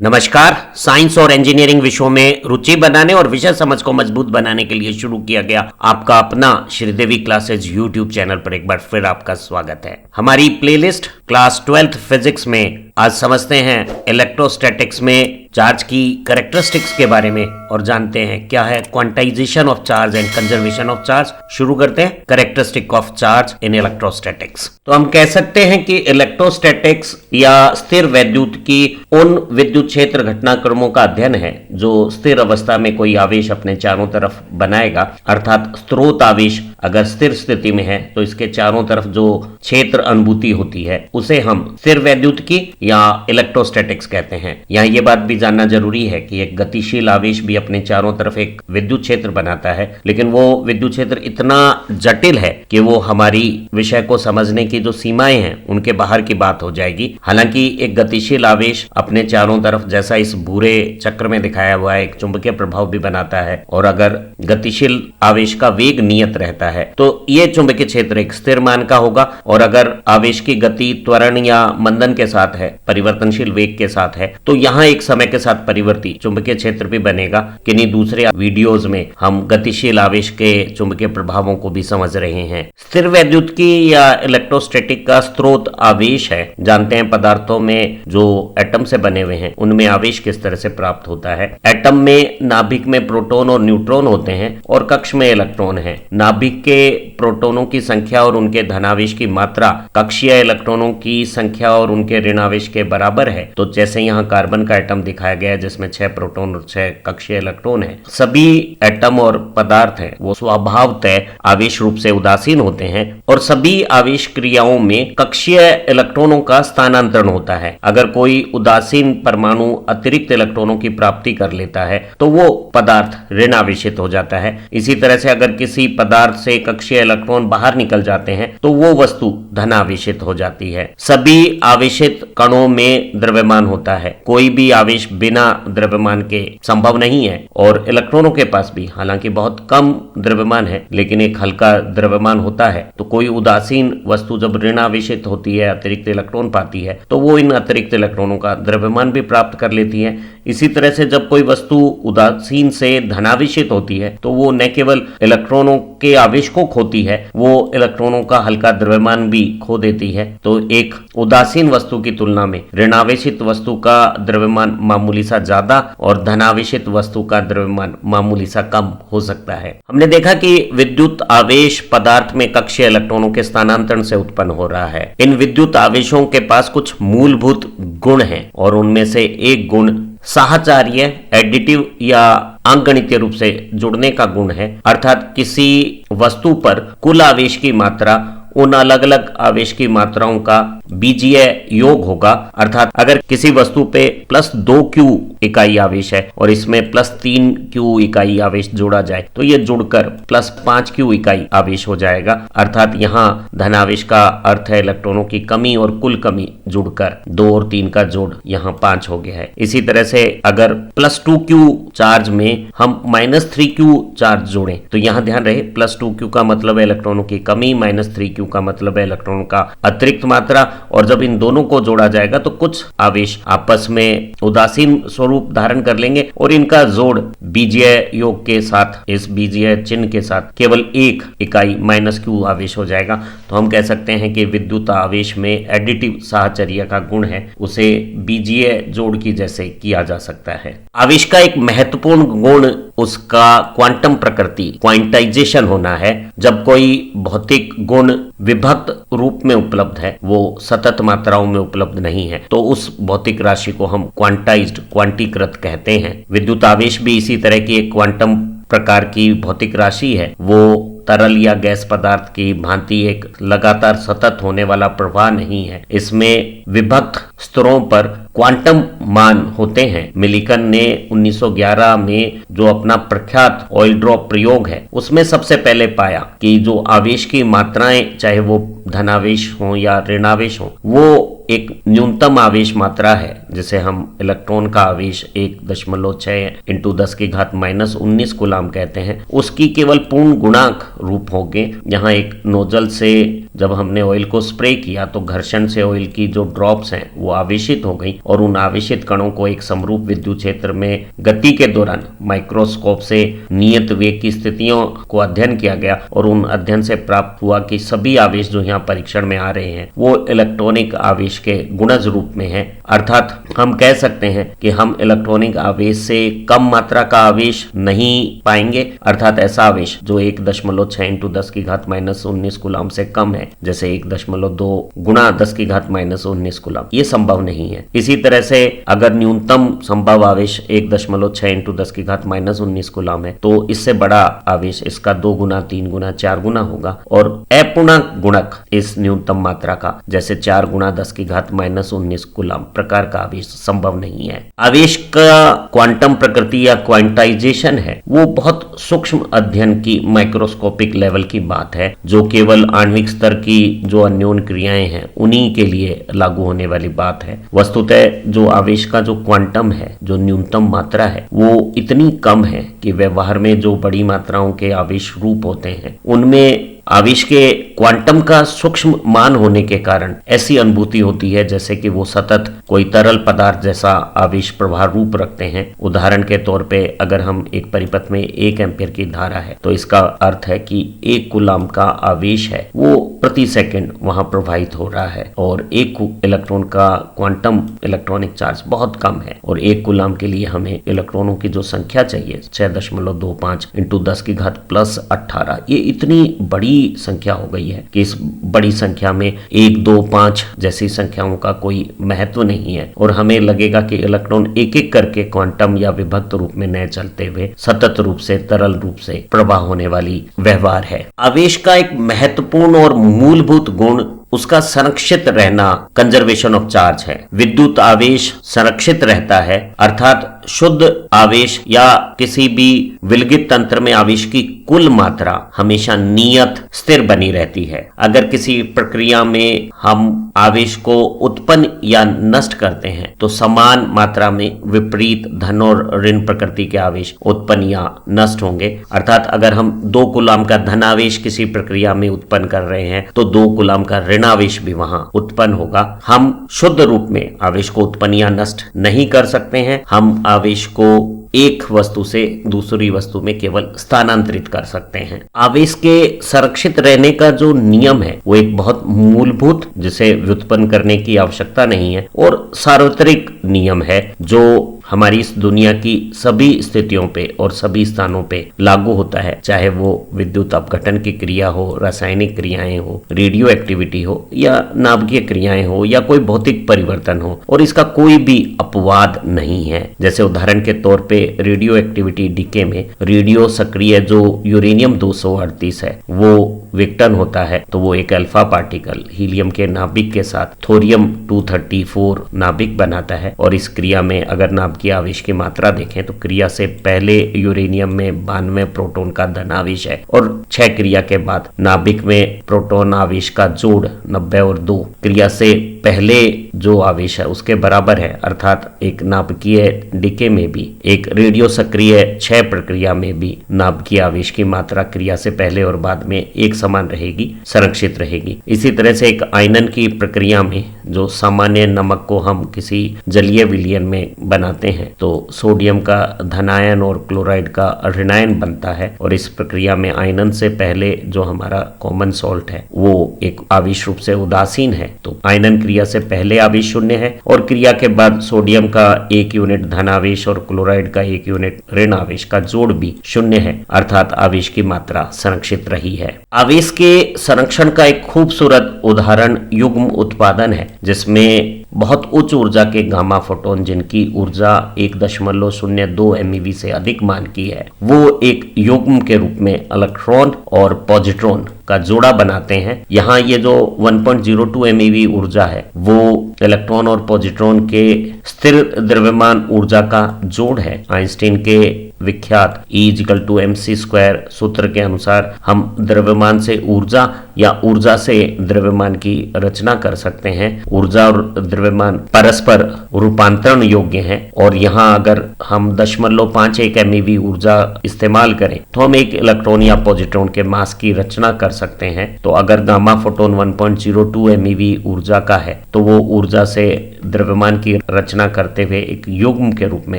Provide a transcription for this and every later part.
नमस्कार। साइंस और इंजीनियरिंग विषयों में रुचि बनाने और विषय समझ को मजबूत बनाने के लिए शुरू किया गया आपका अपना श्रीदेवी क्लासेज यूट्यूब चैनल पर एक बार फिर आपका स्वागत है। हमारी प्लेलिस्ट क्लास 12th फिजिक्स में आज समझते हैं इलेक्ट्रोस्टैटिक्स में चार्ज की कैरेक्टरिस्टिक्स के बारे में और जानते हैं क्या है quantization of charge and conservation of charge. शुरू करते हैं characteristic of charge in electrostatics. तो हम कह सकते हैं कि इलेक्ट्रोस्टैटिक्स या स्थिर वैद्युत की उन विद्युत क्षेत्र घटनाक्रमों का अध्ययन है जो स्थिर अवस्था में कोई आवेश अपने चारों तरफ बनाएगा, अर्थात स्रोत आवेश अगर स्थिर स्थिति में है तो इसके चारों तरफ जो क्षेत्र अनुभूति होती है उसे हम स्थिर वैद्युत की या इलेक्ट्रोस्टैटिक्स कहते हैं। यहाँ ये बात भी जानना जरूरी है कि एक गतिशील आवेश भी अपने चारों तरफ एक विद्युत क्षेत्र बनाता है, लेकिन वो विद्युत क्षेत्र इतना जटिल है कि वो हमारी विषय को समझने की जो सीमाएं हैं उनके बाहर की बात हो जाएगी। हालांकि एक गतिशील आवेश अपने चारों तरफ जैसा इस भूरे चक्र में दिखाया हुआ है एक चुंबकीय प्रभाव भी बनाता है, और अगर गतिशील आवेश का वेग नियत रहता है तो ये चुंबकीय क्षेत्र एक स्थिर मान का होगा, और अगर आवेश की गति त्वरण या मंदन के साथ है, परिवर्तनशील वेग के साथ है, तो यहाँ एक समय के साथ परिवर्ती चुंबकीय क्षेत्र भी बनेगा। किन्हीं दूसरे वीडियोस में हम गतिशील आवेश के चुंबकीय प्रभावों को भी समझ रहे हैं। स्थिर वैद्युत की या इलेक्ट्रोस्टैटिक का स्रोत आवेश है। जानते हैं पदार्थों में जो एटम से बने हुए हैं उनमें आवेश किस तरह से प्राप्त होता है। एटम में नाभिक में प्रोटॉन और न्यूट्रॉन होते हैं और कक्ष में इलेक्ट्रॉन है। नाभिक के प्रोटॉनों की संख्या और उनके धनावेश की मात्रा कक्षीय इलेक्ट्रॉनों की संख्या और उनके ऋणावेश के बराबर है। तो जैसे यहाँ कार्बन का एटम दिखाया गया है जिसमें 6 प्रोटॉन और 6 कक्षीय इलेक्ट्रॉन है। सभी एटम और पदार्थ हैं वो स्वभावतः आवेश रूप से उदासीन होते हैं और सभी आवेश क्रियाओं में कक्षीय इलेक्ट्रॉनों का स्थानांतरण होता है। अगर कोई उदासीन परमाणु अतिरिक्त इलेक्ट्रॉनों की प्राप्ति कर लेता है तो वो पदार्थ ऋणावेशित हो जाता है। इसी तरह से अगर किसी पदार्थ से कक्षीय इलेक्ट्रॉन बाहर निकल जाते हैं तो वो वस्तु धनावेशित हो जाती है। सभी आवेशित कणों में द्रव्यमान होता है। कोई भी आवेश बिना द्रव्यमान के संभव नहीं है, और इलेक्ट्रॉनों के पास भी हालांकि बहुत कम द्रव्यमान है लेकिन एक हल्का द्रव्यमान होता है। तो कोई उदासीन वस्तु जब ऋणावेशित होती है, अतिरिक्त इलेक्ट्रॉन पाती है, तो वो इन अतिरिक्त इलेक्ट्रॉनों का द्रव्यमान भी प्राप्त कर लेती है। इसी तरह से जब कोई वस्तु उदासीन से धनावेशित होती है तो वो न केवल इलेक्ट्रॉनों के आवेश को खोती है, वो इलेक्ट्रॉनों का हल्का द्रव्यमान भी खो देती है। तो एक उदासीन वस्तु की तुलना में ऋणावेशित वस्तु का द्रव्यमान मामूली सा ज्यादा और धनावेशित वस्तु का द्रव्यमान मामूली सा कम हो सकता है। हमने देखा कि विद्युत आवेश पदार्थ में कक्षीय इलेक्ट्रॉनों के स्थानांतरण से उत्पन्न हो रहा है। इन विद्युत आवेशों के पास कुछ मूलभूत गुण हैं और उनमें से एक गुण साहचर्य एडिटिव या अंकगणितीय रूप से जुड़ने का गुण है, अर्थात किसी वस्तु पर कुल आवेश की मात्रा उन अलग अलग आवेश की मात्राओं का बीजीय योग होगा। अर्थात अगर किसी वस्तु पे +2q इकाई आवेश है और इसमें +3q इकाई आवेश जोड़ा जाए तो ये जुड़कर +5q इकाई आवेश हो जाएगा। अर्थात यहाँ धनावेश का अर्थ है इलेक्ट्रॉनों की कमी और कुल कमी जुड़कर 2 और 3 का जोड़ यहाँ 5 हो गया है। इसी तरह से अगर +2q चार्ज में हम -3q चार्ज जोड़ें तो यहाँ ध्यान रहे +2q का मतलब है इलेक्ट्रॉनों की कमी, -3q का मतलब है इलेक्ट्रॉनों का अतिरिक्त मात्रा, और जब इन दोनों को जोड़ा जाएगा तो कुछ आवेश आपस में उदासीन स्वरूप धारण कर लेंगे और इनका जोड़ बीजीय योग के साथ, इस बीजीय चिन्ह के साथ केवल 1 इकाई -q आवेश हो जाएगा। तो हम कह सकते हैं कि विद्युत आवेश में एडिटिव साहचर्य का गुण है, उसे बीजीय जोड़ की जैसे किया जा सकता है। आवेश का एक महत्वपूर्ण गुण उसका क्वांटम प्रकृति, क्वांटाइजेशन होना है। जब कोई भौतिक गुण विभक्त रूप में उपलब्ध है, वो सतत मात्राओं में उपलब्ध नहीं है, तो उस भौतिक राशि को हम क्वांटाइज्ड, क्वांटीकृत कहते हैं। विद्युत आवेश भी इसी तरह की एक क्वांटम प्रकार की भौतिक राशि है। वो तरल या गैस पदार्थ की भांति एक लगातार सतत होने वाला प्रवाह नहीं है। इसमें विभक्त स्तरों पर क्वांटम मान होते हैं। मिलिकन ने 1911 में जो अपना प्रख्यात ऑयल ड्रॉप प्रयोग है उसमें सबसे पहले पाया कि जो आवेश की मात्राएं, चाहे वो धनावेश हो या ऋणावेश हो, वो एक न्यूनतम आवेश मात्रा है जिसे हम इलेक्ट्रॉन का आवेश 1.6 × 10⁻⁻19 कूलाम कहते हैं, उसकी केवल पूर्ण गुणांक रूप होंगे। यहाँ एक नोजल से जब हमने ऑयल को स्प्रे किया तो घर्षण से ऑयल की जो ड्रॉप्स हैं वो आवेशित हो गई और उन आवेशित कणों को एक समरूप विद्युत क्षेत्र में गति के दौरान माइक्रोस्कोप से नियत वेग की स्थितियों को अध्ययन किया गया और उन अध्ययन से प्राप्त हुआ कि सभी आवेश जो यहाँ परीक्षण में आ रहे हैं वो इलेक्ट्रॉनिक आवेश के गुणज रूप में है। अर्थात हम कह सकते हैं कि हम इलेक्ट्रॉनिक आवेश से कम मात्रा का आवेश नहीं पाएंगे, अर्थात ऐसा आवेश जो 1.6 इंटू 10 की घात -19 कूलम से कम है, जैसे 1.2 गुणा 10 की घात -19 कूलम, ये संभव नहीं है। इसी तरह से अगर न्यूनतम संभव आवेश 1.6 इंटू 10 की घात -19 कूलम है तो इससे बड़ा आवेश इसका 2 गुना 3 गुना 4 गुना होगा और अपूर्णांक गुणक इस न्यूनतम मात्रा का जैसे 4 गुना 10 की घात -19 कूलम प्रकार का आवेश संभव नहीं है। आवेश का क्वांटम प्रकृति या क्वांटाइजेशन है वो बहुत सूक्ष्म अध्ययन की माइक्रोस्कोपिक लेवल की बात है जो केवल आणविक स्तर की जो अन्योन क्रियाएं हैं उन्हीं के लिए लागू होने वाली बात है। वस्तुतः जो आवेश का जो क्वांटम है, जो न्यूनतम मात्रा है, वो इतनी कम है कि व्यवहार में जो बड़ी मात्राओं के आवेश रूप होते हैं उनमें आवेश के क्वांटम का सूक्ष्म मान होने के कारण ऐसी अनुभूति होती है जैसे कि वो सतत कोई तरल पदार्थ जैसा आवेश प्रवाह रूप रखते हैं। उदाहरण के तौर पे अगर हम एक परिपथ में 1 एम्पीयर की धारा है तो इसका अर्थ है कि 1 कूलम का आवेश है वो प्रति सेकंड वहां प्रवाहित हो रहा है और 1 इलेक्ट्रॉन का क्वांटम इलेक्ट्रॉनिक चार्ज बहुत कम है और 1 कूलम के लिए हमें इलेक्ट्रॉनों की जो संख्या चाहिए 6.25 इंटू 10 की घात +18, ये इतनी बड़ी संख्या हो गई है कि इस बड़ी संख्या में 1, 2, 5 जैसी संख्याओं का कोई महत्व नहीं है और हमें लगेगा कि इलेक्ट्रॉन एक एक करके क्वांटम या विभक्त रूप में न चलते हुए सतत रूप से तरल रूप से प्रवाह होने वाली व्यवहार है। आवेश का एक महत्वपूर्ण और मूलभूत गुण उसका संरक्षित रहना, कंजर्वेशन ऑफ चार्ज है। विद्युत आवेश संरक्षित रहता है, अर्थात शुद्ध आवेश या किसी भी विलगित तंत्र में आवेश की कुल मात्रा हमेशा नियत स्थिर बनी रहती है। अगर किसी प्रक्रिया में हम आवेश को उत्पन्न या नष्ट करते हैं तो समान मात्रा में विपरीत धन और ऋण प्रकृति के आवेश उत्पन्न या नष्ट होंगे। अर्थात अगर हम 2 कूलम का धन आवेश किसी प्रक्रिया में उत्पन्न कर रहे हैं तो 2 कूलम का ऋण आवेश भी वहां उत्पन्न होगा। हम शुद्ध रूप में आवेश को उत्पन्न या नष्ट नहीं कर सकते हैं, हम आवेश को एक वस्तु से दूसरी वस्तु में केवल स्थानांतरित कर सकते हैं। आवेश के संरक्षित रहने का जो नियम है वो एक बहुत मूलभूत, जिसे व्युत्पन्न करने की आवश्यकता नहीं है, और सार्वत्रिक नियम है जो हमारी इस दुनिया की सभी स्थितियों पे और सभी स्थानों पे लागू होता है, चाहे वो विद्युत अपघटन की क्रिया हो, रासायनिक क्रियाएं हो, रेडियो एक्टिविटी हो या नाभिकीय क्रियाएं हो या कोई भौतिक परिवर्तन हो, और इसका कोई भी अपवाद नहीं है। जैसे उदाहरण के तौर पे रेडियो एक्टिविटी डीके में रेडियो सक्रिय जो यूरेनियम 238 है वो विघटन होता है तो वो एक अल्फा पार्टिकल हीलियम के नाभिक के साथ थोरियम 234 नाभिक बनाता है, और इस क्रिया में अगर नाभिकीय आवेश की मात्रा देखें तो क्रिया से पहले यूरेनियम में 92 प्रोटॉन का धन आवेश है और 6 क्रिया के बाद नाभिक में प्रोटॉन आवेश का जोड़ 90 और 2 क्रिया से पहले जो आवेश है उसके बराबर है। अर्थात एक नाभिकीय डीके में भी, एक रेडियो सक्रिय 6 प्रक्रिया में भी नाभिकीय आवेश की मात्रा क्रिया से पहले और बाद में एक समान रहेगी, संरक्षित रहेगी। इसी तरह से एक आयनन की प्रक्रिया में जो सामान्य नमक को हम किसी जलीय विलयन में बनाते हैं तो सोडियम का धनायन और क्लोराइड का ऋणायन बनता है, और इस प्रक्रिया में आयनन से पहले जो हमारा कॉमन सॉल्ट है वो एक आवेश रूप से उदासीन है, तो आयनन क्रिया से पहले आवेश 0 है और क्रिया के बाद सोडियम का 1 यूनिट धन आवेश और क्लोराइड का 1 यूनिट ऋण आवेश का जोड़ भी 0 है, अर्थात आवेश की मात्रा संरक्षित रही है। आवेश के संरक्षण का एक खूबसूरत उदाहरण युग्म उत्पादन है, जिसमें बहुत उच्च ऊर्जा के गामा फोटोन जिनकी ऊर्जा 1.02 MeV से अधिक मान की है वो एक युग्म के रूप में इलेक्ट्रॉन और पॉजिट्रॉन का जोड़ा बनाते हैं। यहाँ ये जो 1.02 MeV ऊर्जा है वो इलेक्ट्रॉन और पॉजिट्रॉन के स्थिर द्रव्यमान ऊर्जा का जोड़ है। आइंस्टीन के विख्यात E=mc² सूत्र के अनुसार हम द्रव्यमान से ऊर्जा या ऊर्जा से द्रव्यमान की रचना कर सकते हैं। ऊर्जा और द्रव्यमान परस्पर रूपांतरण योग्य हैं और यहाँ अगर हम 0.51 MeV ऊर्जा इस्तेमाल करें तो हम एक इलेक्ट्रॉन या पॉजिट्रॉन के मास की रचना कर सकते हैं। तो अगर गामा फोटोन 1.02 MeV ऊर्जा का है तो वो ऊर्जा से द्रव्यमान की रचना करते हुए एक युग्म के रूप में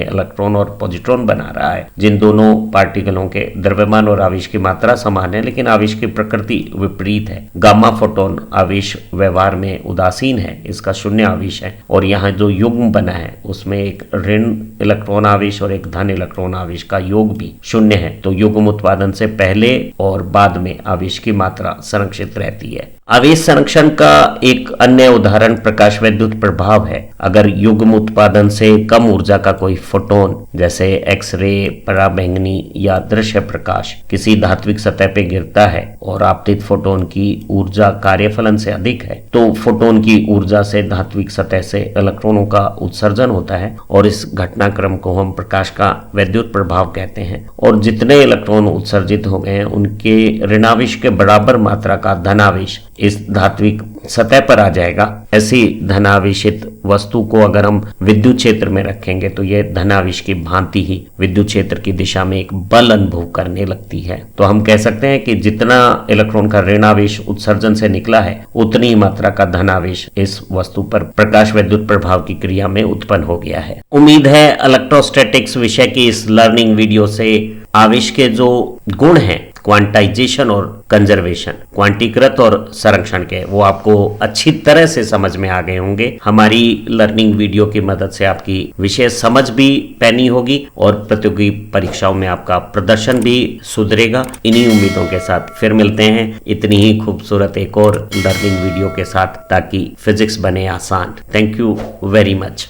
इलेक्ट्रॉन और पॉजिट्रॉन बना रहा है, जिन दोनों पार्टिकलों के द्रव्यमान और आवेश की मात्रा समान है लेकिन आवेश की प्रकृति विपरीत है। गामा फोटोन आवेश व्यवहार में उदासीन है, इसका शून्य आवेश है और यहाँ जो युग्म बना है उसमें एक ऋण इलेक्ट्रॉन आवेश और एक धन इलेक्ट्रॉन आवेश का योग भी शून्य है। तो युग्म उत्पादन से पहले और बाद में आवेश की मात्रा संरक्षित रहती है। आवेश संरक्षण का एक अन्य उदाहरण प्रकाश विद्युत प्रभाव है। अगर युग्म उत्पादन से कम ऊर्जा का कोई फोटोन जैसे एक्सरे, पराबैंगनी या दृश्य प्रकाश किसी धात्विक सतह पे गिरता है और आपतित फोटोन की ऊर्जा कार्यफलन से अधिक है तो फोटोन की ऊर्जा से धात्विक सतह से इलेक्ट्रॉनों का उत्सर्जन होता है और इस घटनाक्रम को हम प्रकाश का विद्युत प्रभाव कहते हैं। और जितने इलेक्ट्रॉन उत्सर्जित हो गए हैं उनके ऋणावेश के बराबर मात्रा का धनावेश इस धात्विक सतह पर आ जाएगा। ऐसी धनावेशित वस्तु को अगर हम विद्युत क्षेत्र में रखेंगे तो यह धनावेश की भांति ही विद्युत क्षेत्र की दिशा में एक बल अनुभव करने लगती है। तो हम कह सकते हैं कि जितना इलेक्ट्रॉन का ऋणावेश उत्सर्जन से निकला है उतनी ही मात्रा का धनावेश इस वस्तु पर प्रकाश विद्युत प्रभाव की क्रिया में उत्पन्न हो गया है। उम्मीद है इलेक्ट्रोस्टैटिक्स विषय की इस लर्निंग वीडियो से आवेश के जो गुण हैं क्वांटाइजेशन और कंजर्वेशन, क्वांटीकृत और संरक्षण के, वो आपको अच्छी तरह से समझ में आ गए होंगे। हमारी लर्निंग वीडियो की मदद से आपकी विषय समझ भी पैनी होगी और प्रतियोगी परीक्षाओं में आपका प्रदर्शन भी सुधरेगा। इन्हीं उम्मीदों के साथ फिर मिलते हैं इतनी ही खूबसूरत एक और लर्निंग वीडियो के साथ, ताकि फिजिक्स बने आसान। Thank you very much.